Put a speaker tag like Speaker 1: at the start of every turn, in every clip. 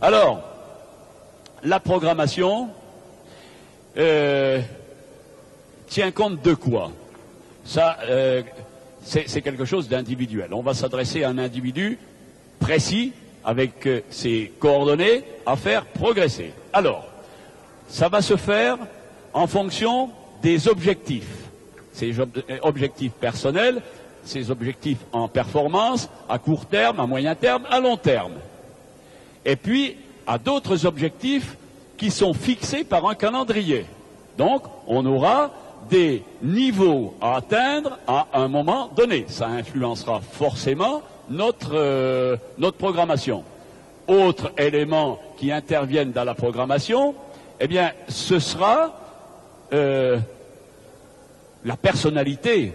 Speaker 1: Alors, la programmation tient compte de quoi? Ça, c'est quelque chose d'individuel. On va s'adresser à un individu précis, avec ses coordonnées, à faire progresser. Alors, ça va se faire en fonction des objectifs. Ces objectifs personnels, ces objectifs en performance, à court terme, à moyen terme, à long terme. Et puis, à d'autres objectifs qui sont fixés par un calendrier. Donc, on aura des niveaux à atteindre à un moment donné. Ça influencera forcément notre programmation. Autres éléments qui interviennent dans la programmation, eh bien, ce sera la personnalité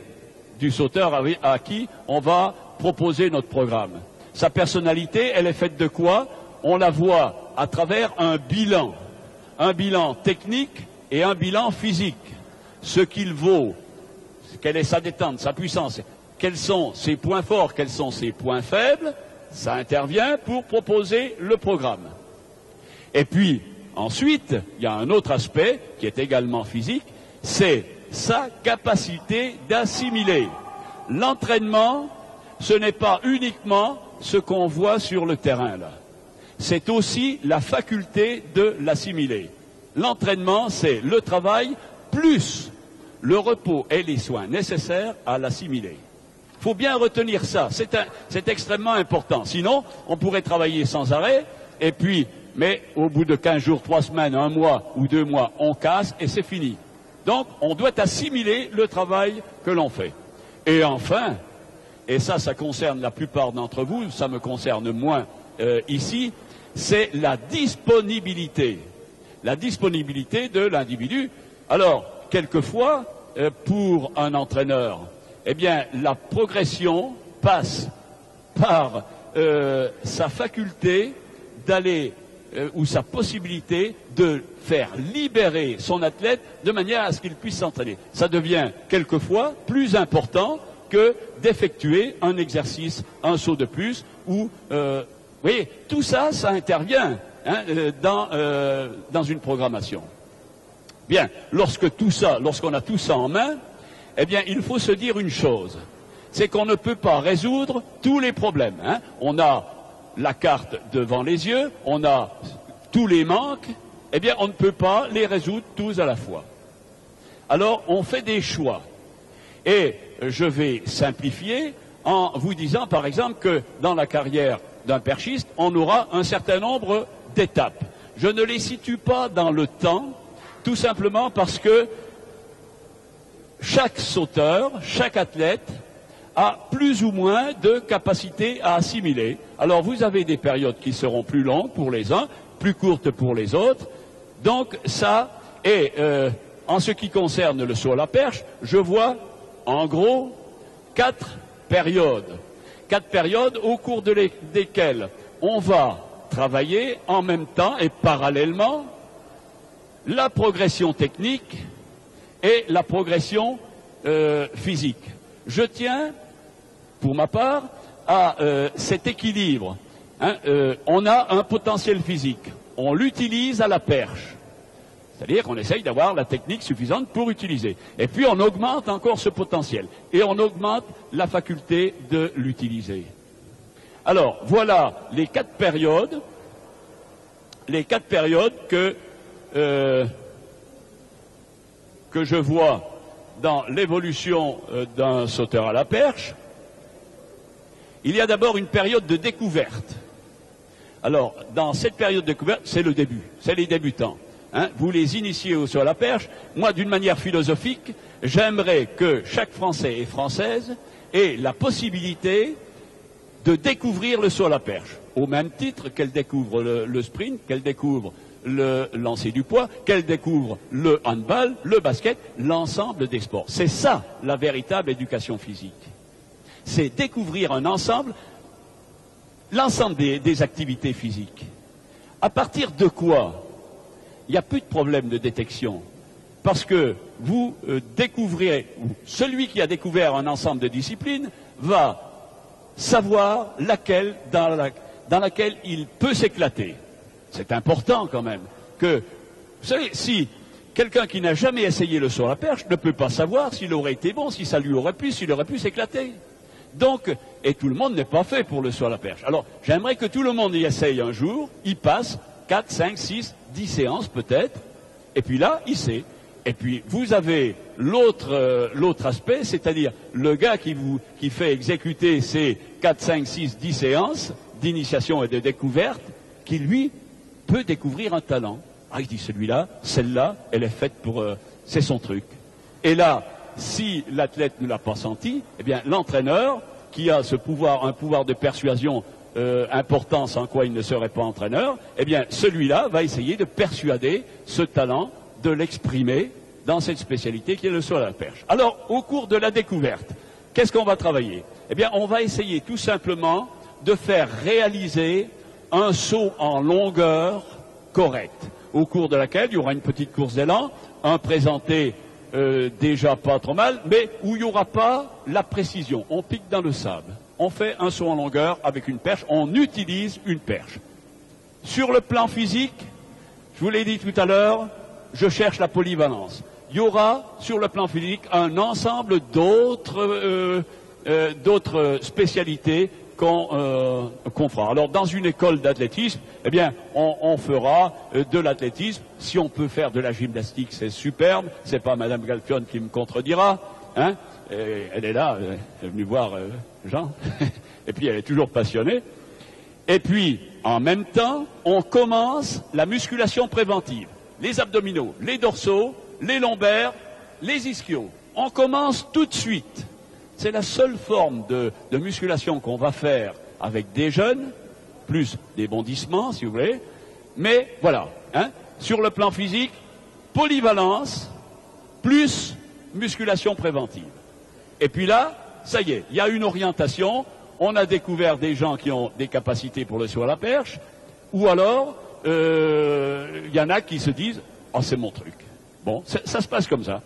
Speaker 1: du sauteur à qui on va proposer notre programme. Sa personnalité, elle est faite de quoi? On la voit à travers un bilan technique et un bilan physique. Ce qu'il vaut, quelle est sa détente, sa puissance, quels sont ses points forts, quels sont ses points faibles, ça intervient pour proposer le programme. Et puis, ensuite, il y a un autre aspect qui est également physique, c'est sa capacité d'assimiler. L'entraînement, ce n'est pas uniquement ce qu'on voit sur le terrain, là. C'est aussi la faculté de l'assimiler. L'entraînement, c'est le travail plus le repos et les soins nécessaires à l'assimiler. Il faut bien retenir ça, c'est extrêmement important. Sinon, on pourrait travailler sans arrêt, et puis, mais au bout de 15 jours, 3 semaines, 1 mois ou 2 mois, on casse et c'est fini. Donc, on doit assimiler le travail que l'on fait. Et enfin, et ça concerne la plupart d'entre vous, ça me concerne moins ici, c'est la disponibilité. La disponibilité de l'individu. Alors, quelquefois, pour un entraîneur, eh bien, la progression passe par sa faculté d'aller, ou sa possibilité de faire libérer son athlète de manière à ce qu'il puisse s'entraîner. Ça devient quelquefois plus important que d'effectuer un exercice, un saut de plus, ou, vous voyez, tout ça, ça intervient dans une programmation. Bien, lorsqu'on a tout ça en main, eh bien, il faut se dire une chose, c'est qu'on ne peut pas résoudre tous les problèmes. On a la carte devant les yeux, on a tous les manques, eh bien, on ne peut pas les résoudre tous à la fois. Alors, on fait des choix. Et je vais simplifier en vous disant, par exemple, que dans la carrière d'un perchiste, on aura un certain nombre d'étapes. Je ne les situe pas dans le temps, tout simplement parce que chaque sauteur, chaque athlète a plus ou moins de capacité à assimiler. Alors vous avez des périodes qui seront plus longues pour les uns, plus courtes pour les autres. Donc ça, et en ce qui concerne le saut à la perche, je vois en gros 4 périodes. 4 périodes au cours desquelles on va travailler en même temps et parallèlement la progression technique et la progression physique. Je tiens, pour ma part, à cet équilibre. On a un potentiel physique, on l'utilise à la perche. C'est-à-dire qu'on essaye d'avoir la technique suffisante pour utiliser. Et puis on augmente encore ce potentiel. Et on augmente la faculté de l'utiliser. Alors, voilà les 4 périodes. Les 4 périodes que je vois dans l'évolution d'un sauteur à la perche. Il y a d'abord une période de découverte. Alors, dans cette période de découverte, c'est le début, c'est les débutants. Vous les initiez au saut à la perche. Moi, d'une manière philosophique, j'aimerais que chaque Français et Française ait la possibilité de découvrir le saut à la perche, au même titre qu'elle découvre le sprint, qu'elle découvre le lancer du poids, qu'elle découvre le handball, le basket, l'ensemble des sports. C'est ça, la véritable éducation physique. C'est découvrir un ensemble, l'ensemble des activités physiques. À partir de quoi il n'y a plus de problème de détection, parce que vous découvrez, celui qui a découvert un ensemble de disciplines va savoir laquelle dans laquelle il peut s'éclater. c'est important quand même, que, vous savez, si quelqu'un qui n'a jamais essayé le saut à la perche ne peut pas savoir s'il aurait été bon, si ça lui aurait plu, s'il aurait pu s'éclater. Donc, et tout le monde n'est pas fait pour le saut à la perche. Alors, j'aimerais que tout le monde y essaye un jour, y passe 4, 5, 6, 10 séances peut-être, et puis là, il sait. Et puis, vous avez l'autre aspect, c'est-à-dire le gars qui fait exécuter ces 4, 5, 6, 10 séances d'initiation et de découverte, qui, lui, peut découvrir un talent. Ah, il dit, celui-là, celle-là, elle est faite pour... c'est son truc. Et là, si l'athlète ne l'a pas senti, eh bien, l'entraîneur, qui a ce pouvoir, un pouvoir de persuasion important, sans quoi il ne serait pas entraîneur, eh bien, celui-là va essayer de persuader ce talent, de l'exprimer dans cette spécialité qui est le saut à la perche. Alors, au cours de la découverte, qu'est-ce qu'on va travailler? Eh bien, on va essayer tout simplement de faire réaliser un saut en longueur correct, au cours de laquelle il y aura une petite course d'élan, un présenté déjà pas trop mal, mais où il n'y aura pas la précision. On pique dans le sable. On fait un saut en longueur avec une perche, on utilise une perche. Sur le plan physique, je vous l'ai dit tout à l'heure, je cherche la polyvalence. Il y aura, sur le plan physique, un ensemble d'autres spécialités qu'on fera. Alors, dans une école d'athlétisme, eh bien, on fera de l'athlétisme. Si on peut faire de la gymnastique, c'est superbe. C'est pas Madame Galfion qui me contredira, hein. Elle est là, elle est venue voir Jean, et puis elle est toujours passionnée. Et puis, en même temps, on commence la musculation préventive. Les abdominaux, les dorsaux, les lombaires, les ischios. On commence tout de suite. C'est la seule forme de musculation qu'on va faire avec des jeunes, plus des bondissements, si vous voulez. Mais voilà, hein, sur le plan physique, polyvalence, plus musculation préventive. Et puis là, ça y est, il y a une orientation. On a découvert des gens qui ont des capacités pour le saut à la perche, ou alors, il y en a qui se disent « Oh, c'est mon truc ». Bon, ça se passe comme ça.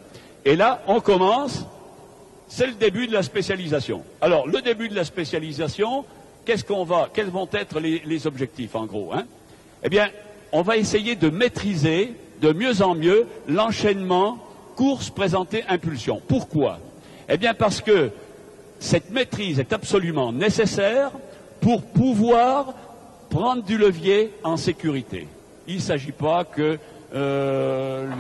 Speaker 1: Et là, on commence, c'est le début de la spécialisation. Alors, le début de la spécialisation, quels vont être les objectifs, en gros, hein? Eh bien, on va essayer de maîtriser de mieux en mieux l'enchaînement course, présentée, impulsion. Pourquoi? Eh bien, parce que cette maîtrise est absolument nécessaire pour pouvoir prendre du levier en sécurité. Il ne s'agit pas que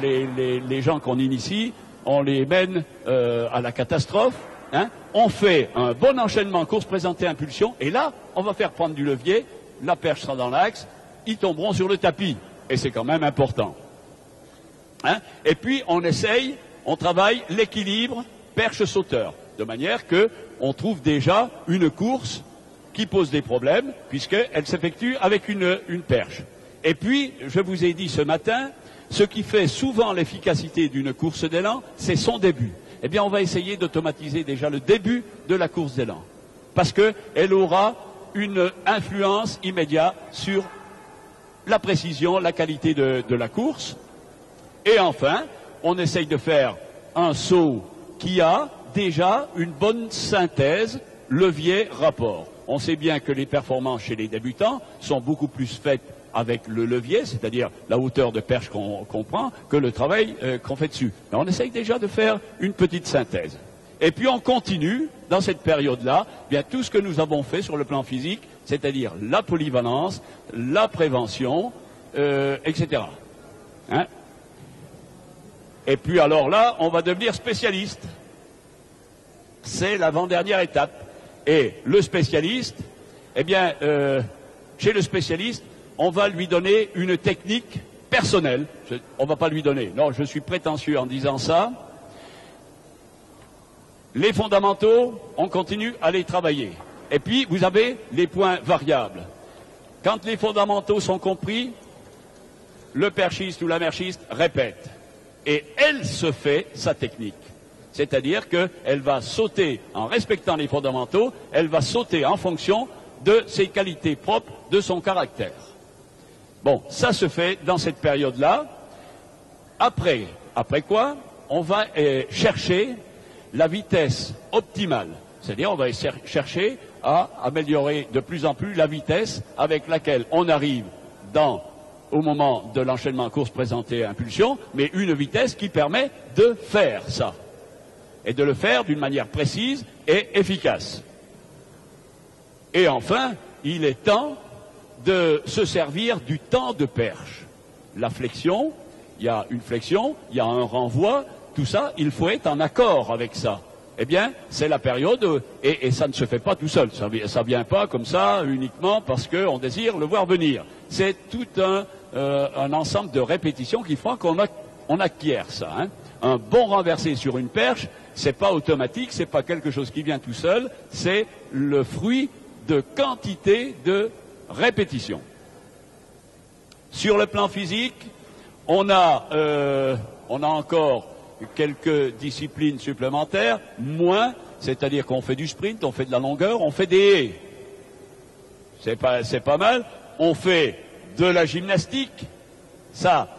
Speaker 1: les gens qu'on initie, on les mène à la catastrophe. Hein. On fait un bon enchaînement course, présentée, impulsion, et là, on va faire prendre du levier, la perche sera dans l'axe, ils tomberont sur le tapis, et c'est quand même important. Hein. Et puis, on travaille l'équilibre perche-sauteur, de manière qu'on trouve déjà une course qui pose des problèmes, puisqu'elle s'effectue avec une perche. Et puis, je vous ai dit ce matin, ce qui fait souvent l'efficacité d'une course d'élan, c'est son début. Eh bien, on va essayer d'automatiser déjà le début de la course d'élan, parce qu'elle aura une influence immédiate sur la précision, la qualité de la course. Et enfin, on essaye de faire un saut qui a déjà une bonne synthèse levier-rapport. On sait bien que les performances chez les débutants sont beaucoup plus faites avec le levier, c'est-à-dire la hauteur de perche qu'on prend, que le travail qu'on fait dessus. Mais on essaye déjà de faire une petite synthèse. Et puis on continue, dans cette période-là, bien tout ce que nous avons fait sur le plan physique, c'est-à-dire la polyvalence, la prévention, etc. Hein? Et puis alors là, on va devenir spécialiste. C'est l'avant-dernière étape. Et le spécialiste, eh bien, chez le spécialiste, on va lui donner une technique personnelle. On ne va pas lui donner. Non, je suis prétentieux en disant ça. Les fondamentaux, on continue à les travailler. Et puis, vous avez les points variables. Quand les fondamentaux sont compris, le perchiste ou la merchiste répète. Et elle se fait sa technique. C'est-à-dire qu'elle va sauter en respectant les fondamentaux, elle va sauter en fonction de ses qualités propres, de son caractère. Bon, ça se fait dans cette période-là. Après quoi, on va chercher la vitesse optimale. C'est-à-dire on va chercher à améliorer de plus en plus la vitesse avec laquelle on arrive dans au moment de l'enchaînement course présentée impulsion, mais une vitesse qui permet de faire ça. Et de le faire d'une manière précise et efficace. Et enfin, il est temps de se servir du temps de perche. La flexion, il y a une flexion, il y a un renvoi, tout ça, il faut être en accord avec ça. Eh bien, c'est la période, et ça ne se fait pas tout seul, ça ne vient pas comme ça uniquement parce qu'on désire le voir venir. C'est tout un ensemble de répétitions qui fera qu'on acquiert ça. Hein. Un bon renversé sur une perche, c'est pas automatique, c'est pas quelque chose qui vient tout seul, c'est le fruit de quantité de répétitions. Sur le plan physique, on a encore quelques disciplines supplémentaires, moins, c'est-à-dire qu'on fait du sprint, on fait de la longueur, on fait des haies. C'est pas mal. On fait de la gymnastique. Ça,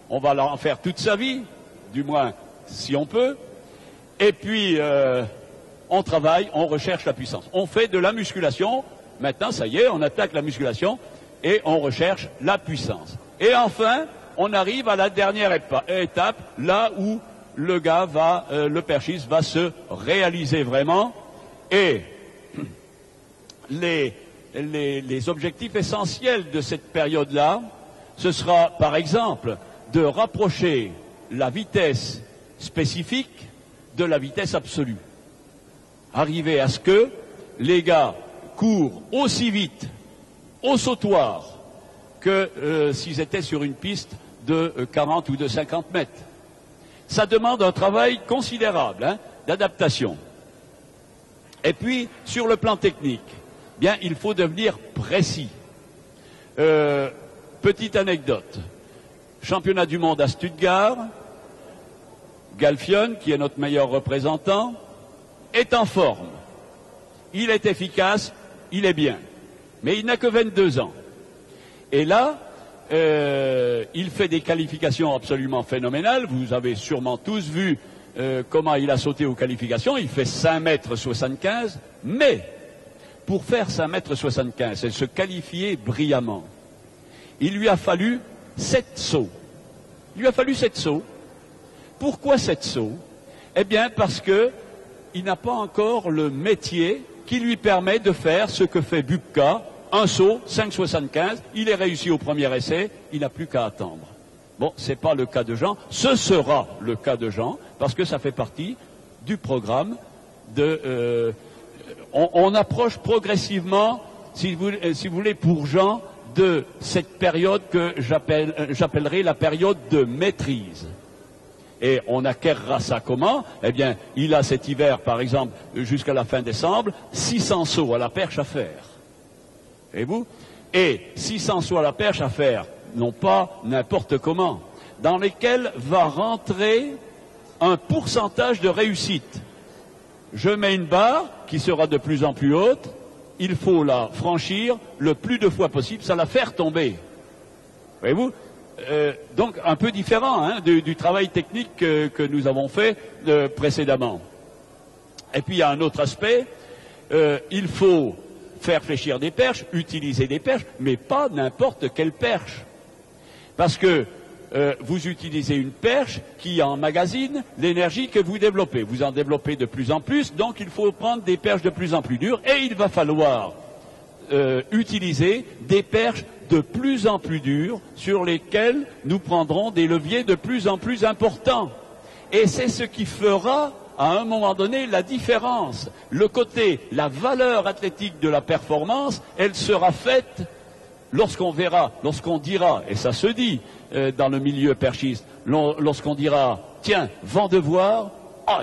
Speaker 1: on va en faire toute sa vie, du moins si on peut. Et puis, on travaille, on recherche la puissance. On fait de la musculation. Maintenant, ça y est, on attaque la musculation et on recherche la puissance. Et enfin, on arrive à la dernière étape, là où le gars le perchiste va se réaliser vraiment. Et les objectifs essentiels de cette période-là, ce sera par exemple de rapprocher la vitesse spécifique de la vitesse absolue. Arriver à ce que les gars courent aussi vite au sautoir que s'ils étaient sur une piste de 40 ou de 50 mètres. Ça demande un travail considérable, hein, d'adaptation. Et puis, sur le plan technique, bien, il faut devenir précis. Petite anecdote. Championnat du monde à Stuttgart, Galfion, qui est notre meilleur représentant, est en forme. Il est efficace, il est bien. Mais il n'a que 22 ans. Et là, il fait des qualifications absolument phénoménales. Vous avez sûrement tous vu comment il a sauté aux qualifications. Il fait 5,75 m. Mais, pour faire 5,75 m et se qualifier brillamment, il lui a fallu 7 sauts. Il lui a fallu 7 sauts. Pourquoi 7 sauts? Eh bien, parce que il n'a pas encore le métier qui lui permet de faire ce que fait Bubka. Un saut, 5,75, il est réussi au premier essai, il n'a plus qu'à attendre. Bon, c'est pas le cas de Jean, ce sera le cas de Jean, parce que ça fait partie du programme de... on approche progressivement, si vous voulez, pour Jean, de cette période que j'appellerai la période de maîtrise. Et on acquérera ça comment? Eh bien, il a cet hiver, par exemple, jusqu'à la fin décembre, 600 sauts à la perche à faire. Et vous? Et 600 sauts à la perche à faire, non pas n'importe comment, dans lesquels va rentrer un pourcentage de réussite. Je mets une barre qui sera de plus en plus haute, il faut la franchir le plus de fois possible, ça la faire tomber. Voyez-vous? Donc un peu différent, hein, du travail technique que nous avons fait précédemment. Et puis il y a un autre aspect, il faut faire fléchir des perches, utiliser des perches, mais pas n'importe quelle perche. Parce que vous utilisez une perche qui emmagasine l'énergie que vous développez. Vous en développez de plus en plus, donc il faut prendre des perches de plus en plus dures et il va falloir utiliser des perches de plus en plus dures sur lesquelles nous prendrons des leviers de plus en plus importants. Et c'est ce qui fera à un moment donné la différence. Le côté, la valeur athlétique de la performance, elle sera faite lorsqu'on verra, lorsqu'on dira, et ça se dit dans le milieu perchiste, lorsqu'on dira, tiens, Vandevoort,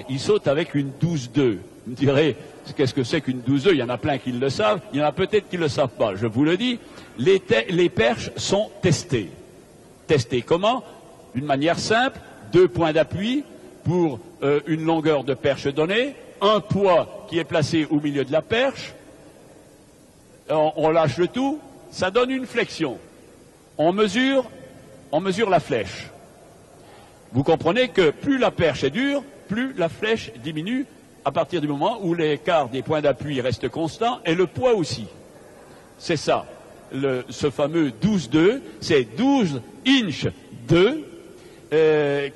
Speaker 1: il saute avec une 12-2. Vous me direz, qu'est-ce que c'est qu'une 12-2? Il y en a plein qui le savent, il y en a peut-être qui ne le savent pas. Je vous le dis, les perches sont testées. Testées comment? D'une manière simple, 2 points d'appui pour une longueur de perche donnée, un poids qui est placé au milieu de la perche, on lâche le tout, ça donne une flexion. On mesure la flèche. Vous comprenez que plus la perche est dure, plus la flèche diminue à partir du moment où l'écart des points d'appui reste constant et le poids aussi. C'est ça. ce fameux 12-2, c'est 12 inch 2,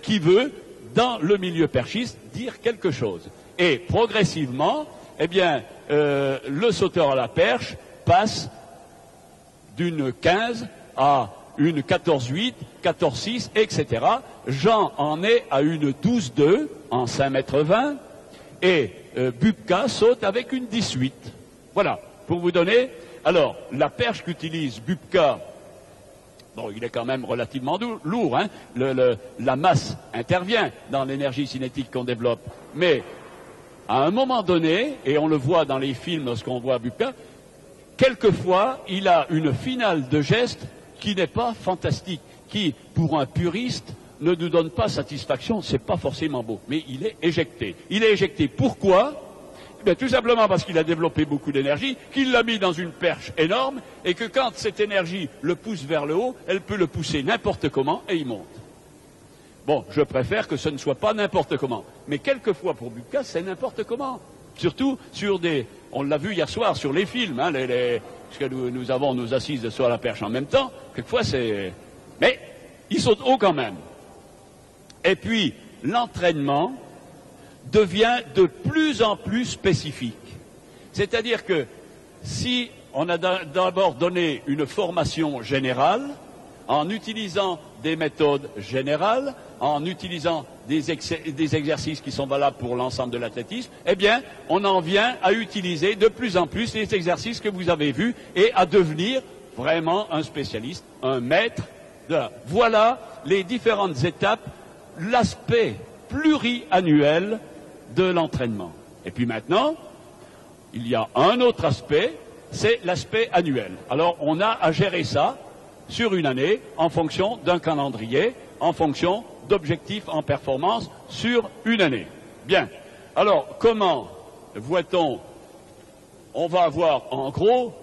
Speaker 1: qui veut, dans le milieu perchiste, dire quelque chose. Et progressivement, eh bien, le sauteur à la perche passe d'une 15 à une 14,8, 14,6, etc. Jean en est à une 12,2 en 5,20 m et Bubka saute avec une 18. Voilà, pour vous donner. Alors, la perche qu'utilise Bubka, bon, il est quand même relativement lourd, hein. La masse intervient dans l'énergie cinétique qu'on développe, mais à un moment donné, et on le voit dans les films lorsqu'on voit Bubka, quelquefois, il a une finale de geste qui n'est pas fantastique, qui, pour un puriste, ne nous donne pas satisfaction, c'est pas forcément beau, mais il est éjecté. Il est éjecté, pourquoi? Eh bien, tout simplement parce qu'il a développé beaucoup d'énergie, qu'il l'a mis dans une perche énorme, et que quand cette énergie le pousse vers le haut, elle peut le pousser n'importe comment, et il monte. Bon, je préfère que ce ne soit pas n'importe comment, mais quelquefois pour Bubka, c'est n'importe comment. Surtout sur des... On l'a vu hier soir sur les films, hein, puisque nous avons nos assises sur la perche en même temps, quelquefois c'est... Mais il saute haut quand même. Et puis, l'entraînement devient de plus en plus spécifique. C'est-à-dire que si on a d'abord donné une formation générale, en utilisant des méthodes générales, en utilisant des exercices qui sont valables pour l'ensemble de l'athlétisme, eh bien, on en vient à utiliser de plus en plus les exercices que vous avez vus et à devenir vraiment un spécialiste, un maître. Voilà les différentes étapes, l'aspect pluriannuel de l'entraînement. Et puis maintenant, il y a un autre aspect, c'est l'aspect annuel. Alors, on a à gérer ça sur une année, en fonction d'un calendrier, en fonction d'objectifs en performance sur une année. Bien. Alors, comment voit-on? On va avoir en gros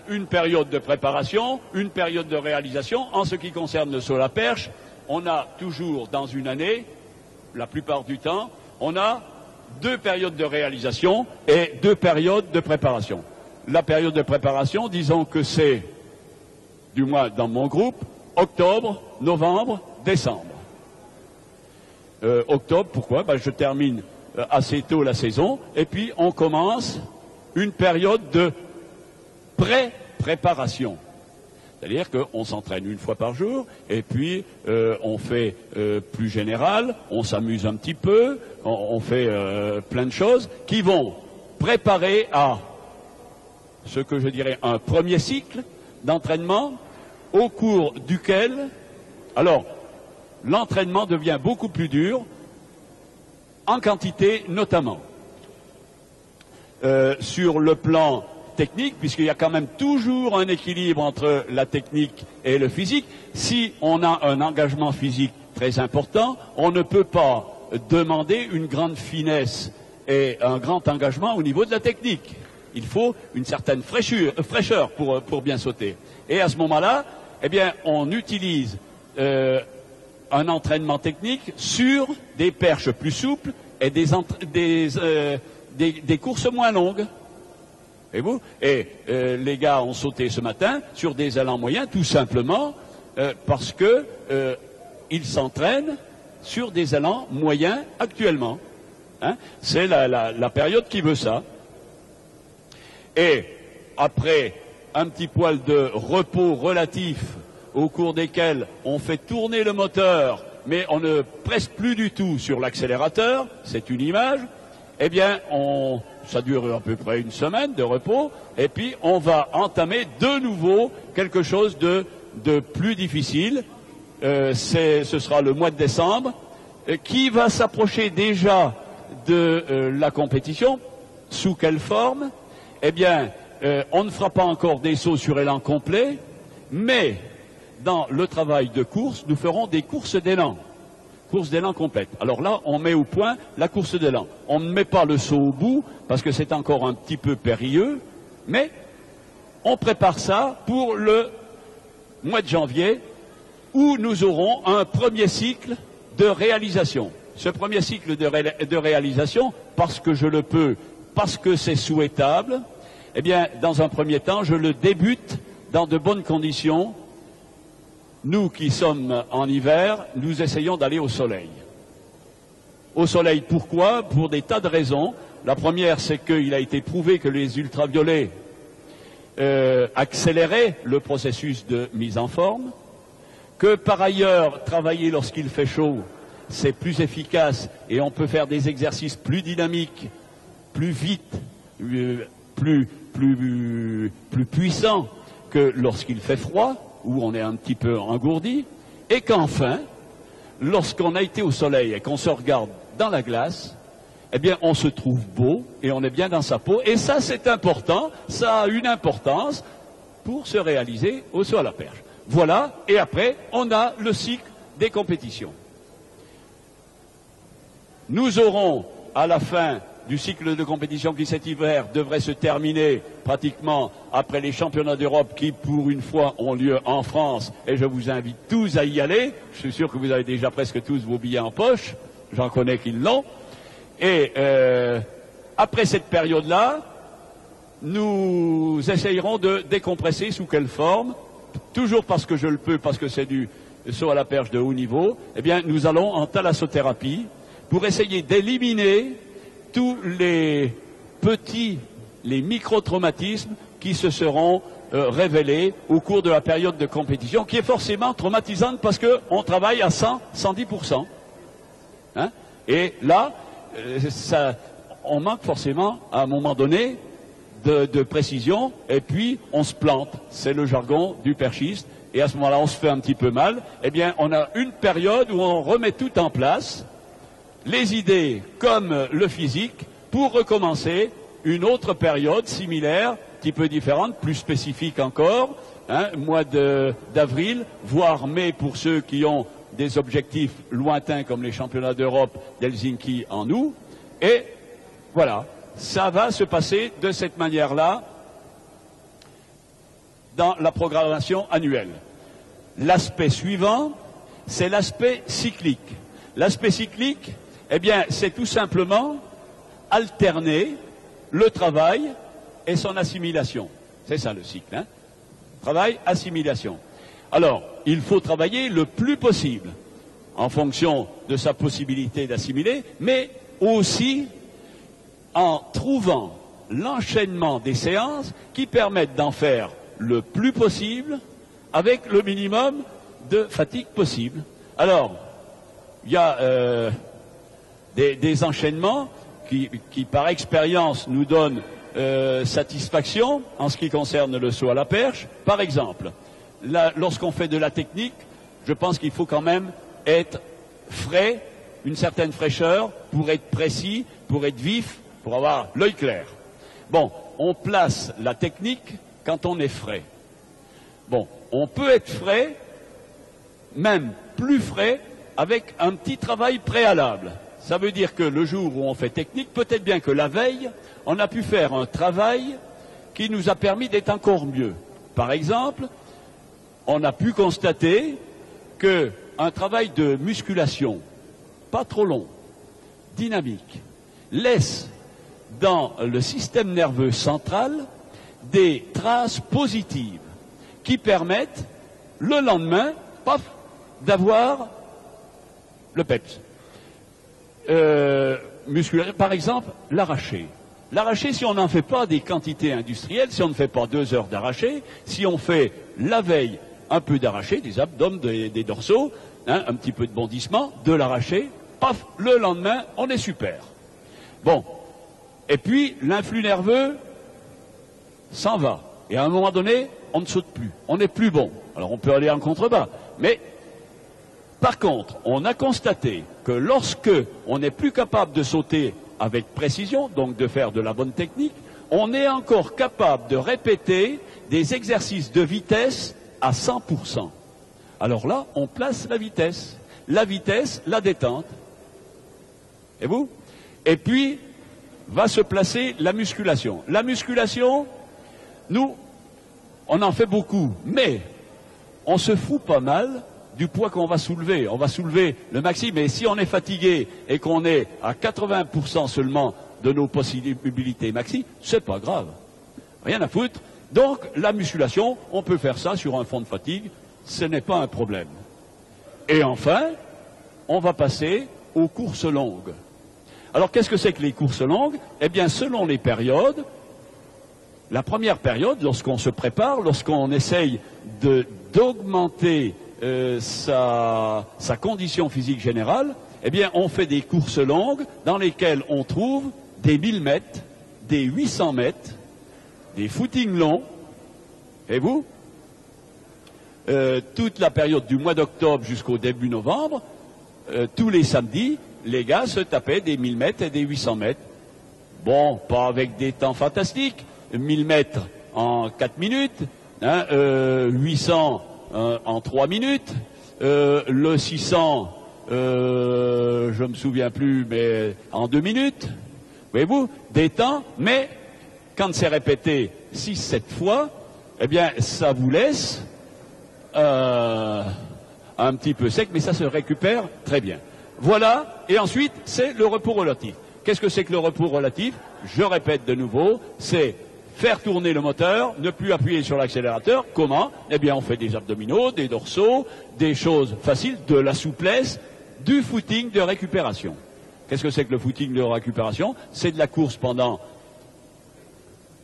Speaker 1: une période de préparation, une période de réalisation. En ce qui concerne le saut à la perche, on a toujours dans une année, la plupart du temps, on a 2 périodes de réalisation et 2 périodes de préparation. La période de préparation, disons que c'est, du moins dans mon groupe, octobre, novembre, décembre. Octobre, pourquoi? Je termine assez tôt la saison, et puis on commence une période de pré-préparation. C'est-à-dire qu'on s'entraîne une fois par jour, et puis on fait plus général, on s'amuse un petit peu, on fait plein de choses qui vont préparer à ce que je dirais un premier cycle d'entraînement, au cours duquel, alors, l'entraînement devient beaucoup plus dur, en quantité notamment. Sur le plan technique, puisqu'il y a quand même toujours un équilibre entre la technique et le physique, si on a un engagement physique très important, on ne peut pas demander une grande finesse et un grand engagement au niveau de la technique. Il faut une certaine fraîcheur pour bien sauter. Et à ce moment-là, eh bien, on utilise un entraînement technique sur des perches plus souples et des courses moins longues. Et vous? Et les gars ont sauté ce matin sur des élans moyens, tout simplement parce que ils s'entraînent sur des élans moyens actuellement. Hein? C'est la période qui veut ça. Et après un petit poil de repos relatif au cours desquels on fait tourner le moteur, mais on ne presse plus du tout sur l'accélérateur, c'est une image, eh bien, ça dure à peu près une semaine de repos, et puis on va entamer de nouveau quelque chose de plus difficile. Ce sera le mois de décembre, qui va s'approcher déjà de la compétition. Sous quelle forme? Eh bien, on ne fera pas encore des sauts sur élan complet, mais dans le travail de course, nous ferons des courses d'élan. Course d'élan complète. Alors là, on met au point la course d'élan. On ne met pas le saut au bout, parce que c'est encore un petit peu périlleux, mais on prépare ça pour le mois de janvier, où nous aurons un premier cycle de réalisation. Ce premier cycle de réalisation, parce que je le peux, parce que c'est souhaitable, eh bien, dans un premier temps, je le débute dans de bonnes conditions. Nous qui sommes en hiver, nous essayons d'aller au soleil. Au soleil, pourquoi? Pour des tas de raisons. La première, c'est qu'il a été prouvé que les ultraviolets accéléraient le processus de mise en forme, que par ailleurs, travailler lorsqu'il fait chaud, c'est plus efficace et on peut faire des exercices plus dynamiques, plus vite, plus puissants que lorsqu'il fait froid, où on est un petit peu engourdi, et qu'enfin, lorsqu'on a été au soleil et qu'on se regarde dans la glace, eh bien, on se trouve beau et on est bien dans sa peau. Et ça, c'est important, ça a une importance pour se réaliser au saut à la perche. Voilà, et après, on a le cycle des compétitions. Nous aurons, à la fin du cycle de compétition qui cet hiver devrait se terminer pratiquement après les championnats d'Europe qui, pour une fois, ont lieu en France, et je vous invite tous à y aller. Je suis sûr que vous avez déjà presque tous vos billets en poche, j'en connais qui l'ont. Et après cette période-là, nous essayerons de décompresser sous quelle forme, toujours parce que je le peux, parce que c'est du saut à la perche de haut niveau, eh bien nous allons en thalassothérapie pour essayer d'éliminer tous les petits, les micro-traumatismes qui se seront révélés au cours de la période de compétition, qui est forcément traumatisante parce qu'on travaille à 100, 110%. Hein? Et là, on manque forcément, à un moment donné, de précision, et puis on se plante. C'est le jargon du perchiste, et à ce moment-là, on se fait un petit peu mal. Eh bien, on a une période où on remet tout en place, les idées comme le physique, pour recommencer une autre période similaire, un petit peu différente, plus spécifique encore, hein, mois d'avril, voire mai pour ceux qui ont des objectifs lointains comme les championnats d'Europe d'Helsinki en août. Et voilà, ça va se passer de cette manière-là dans la programmation annuelle. L'aspect suivant, c'est l'aspect cyclique. L'aspect cyclique, eh bien, c'est tout simplement alterner le travail et son assimilation. C'est ça le cycle, hein? Travail, assimilation. Alors, il faut travailler le plus possible en fonction de sa possibilité d'assimiler, mais aussi en trouvant l'enchaînement des séances qui permettent d'en faire le plus possible avec le minimum de fatigue possible. Alors, il y a des enchaînements qui par expérience nous donnent satisfaction en ce qui concerne le saut à la perche. Par exemple, lorsqu'on fait de la technique, je pense qu'il faut quand même être frais, une certaine fraîcheur, pour être précis, pour être vif, pour avoir l'œil clair. Bon, on place la technique quand on est frais. Bon, on peut être frais, même plus frais, avec un petit travail préalable. Ça veut dire que le jour où on fait technique, peut-être bien que la veille, on a pu faire un travail qui nous a permis d'être encore mieux. Par exemple, on a pu constater qu'un travail de musculation, pas trop long, dynamique, laisse dans le système nerveux central des traces positives qui permettent le lendemain, paf, d'avoir le PEPS. Musculaire, par exemple, l'arraché. L'arraché, si on n'en fait pas des quantités industrielles, si on ne fait pas 2 heures d'arraché, si on fait la veille un peu d'arraché, des abdomens, des dorsaux, hein, un petit peu de bondissement, de l'arraché, paf, le lendemain, on est super. Bon. Et puis, l'influx nerveux s'en va. Et à un moment donné, on ne saute plus. On n'est plus bon. Alors, on peut aller en contrebas. Mais, par contre, on a constaté que lorsque on n'est plus capable de sauter avec précision, donc de faire de la bonne technique, on est encore capable de répéter des exercices de vitesse à 100%. Alors là, on place la vitesse, la détente. Et vous? Et puis, va se placer la musculation. La musculation, nous, on en fait beaucoup, mais on se fout pas mal du poids qu'on va soulever. On va soulever le maxi, mais si on est fatigué et qu'on est à 80% seulement de nos possibilités maxi, c'est pas grave. Rien à foutre. Donc, la musculation, on peut faire ça sur un fond de fatigue, ce n'est pas un problème. Et enfin, on va passer aux courses longues. Alors, qu'est-ce que c'est que les courses longues? Eh bien, selon les périodes, la première période, lorsqu'on se prépare, lorsqu'on essaye d'augmenter sa condition physique générale, eh bien, on fait des courses longues dans lesquelles on trouve des 1000 mètres, des 800 mètres, des footings longs, et vous, toute la période du mois d'octobre jusqu'au début novembre, tous les samedis, les gars se tapaient des 1000 mètres et des 800 mètres. Bon, pas avec des temps fantastiques, 1000 mètres en 4 minutes, hein, 800 en 3 minutes, le 600, je me souviens plus, mais en 2 minutes. Voyez-vous, des temps, mais quand c'est répété 6-7 fois, eh bien, ça vous laisse un petit peu sec, mais ça se récupère très bien. Voilà, et ensuite, c'est le repos relatif. Qu'est-ce que c'est que le repos relatif? Je répète de nouveau, c'est faire tourner le moteur, ne plus appuyer sur l'accélérateur. Comment? Eh bien, on fait des abdominaux, des dorsaux, des choses faciles, de la souplesse, du footing de récupération. Qu'est-ce que c'est que le footing de récupération? C'est de la course pendant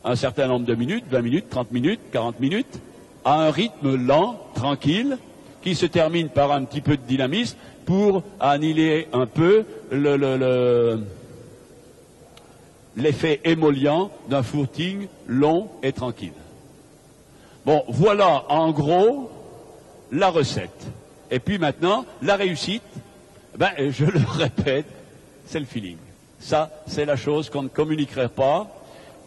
Speaker 1: un certain nombre de minutes, 20 minutes, 30 minutes, 40 minutes, à un rythme lent, tranquille, qui se termine par un petit peu de dynamisme pour annihiler un peu l'effet émollient d'un footing long et tranquille. Bon, voilà en gros la recette. Et puis maintenant, la réussite, ben, je le répète, c'est le feeling. Ça, c'est la chose qu'on ne communiquerait pas.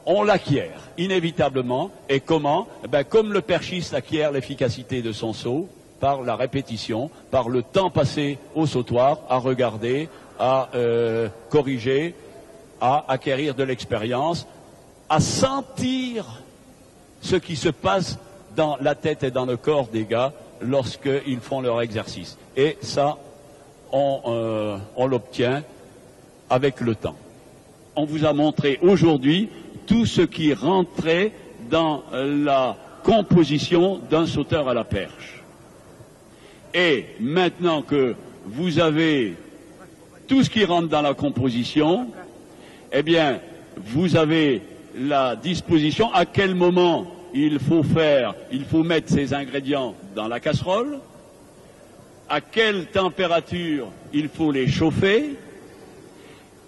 Speaker 1: On l'acquiert, inévitablement. Et comment? Ben, comme le perchiste acquiert l'efficacité de son saut, par la répétition, par le temps passé au sautoir, à regarder, à corriger, à acquérir de l'expérience, à sentir ce qui se passe dans la tête et dans le corps des gars lorsqu'ils font leur exercice. Et ça, on l'obtient avec le temps. On vous a montré aujourd'hui tout ce qui rentrait dans la composition d'un sauteur à la perche. Et maintenant que vous avez tout ce qui rentre dans la composition, eh bien, vous avez la disposition à quel moment il faut mettre ces ingrédients dans la casserole, à quelle température il faut les chauffer.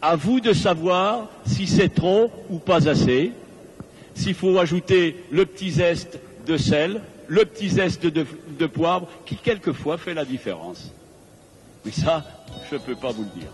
Speaker 1: À vous de savoir si c'est trop ou pas assez, s'il faut ajouter le petit zeste de sel, le petit zeste de poivre, qui quelquefois fait la différence. Mais ça, je ne peux pas vous le dire.